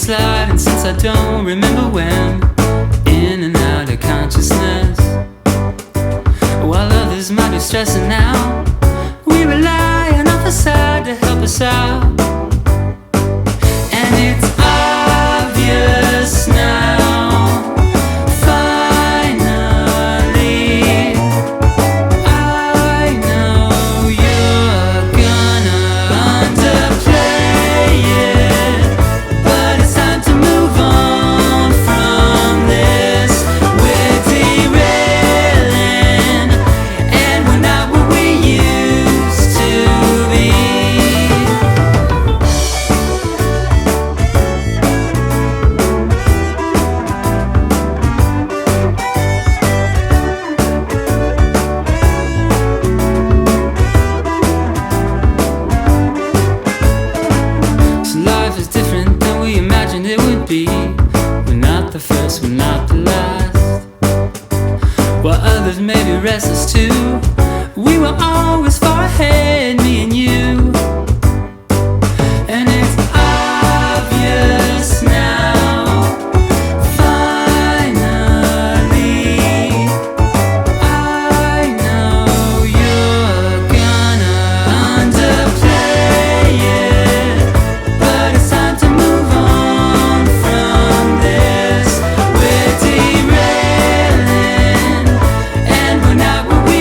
sliding since I don't remember when, in and out of consciousness. While others might be stressing out, we rely on our facade to help us out. And it's obvious now, finally, I know you're gonna underplay it, but it's time to move on from this. We're derailing, and we're not what we used to be. So life is different than we imagined it would be. We're not the first, we're not the last. While others may be restless too, we were always far ahead, me and you. And it's obvious now, finally, I know you're gonna underplay it, but it's time to move on from this. We're derailing, and we're not what we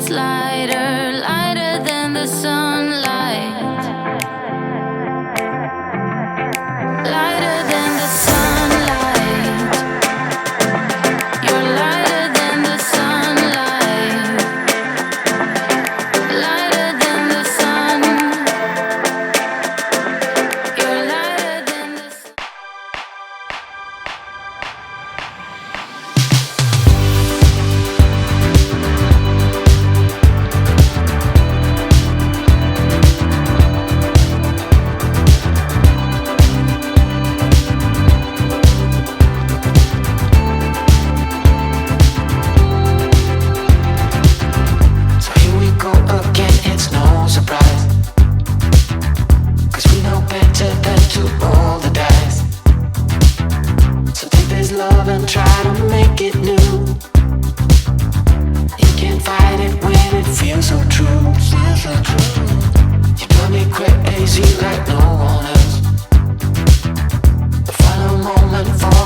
gets lighter, lighter than the sunlight. Lighter than the sunlight. You're lighter than the sunlight. Lighter than the sun. You're lighter than the sun. So here we go again, it's no surprise, 'cause we know better than to roll the dice. So take this love and try to make it new. You can't fight it when it feels so true. You drive me crazy like no one else. The final moment for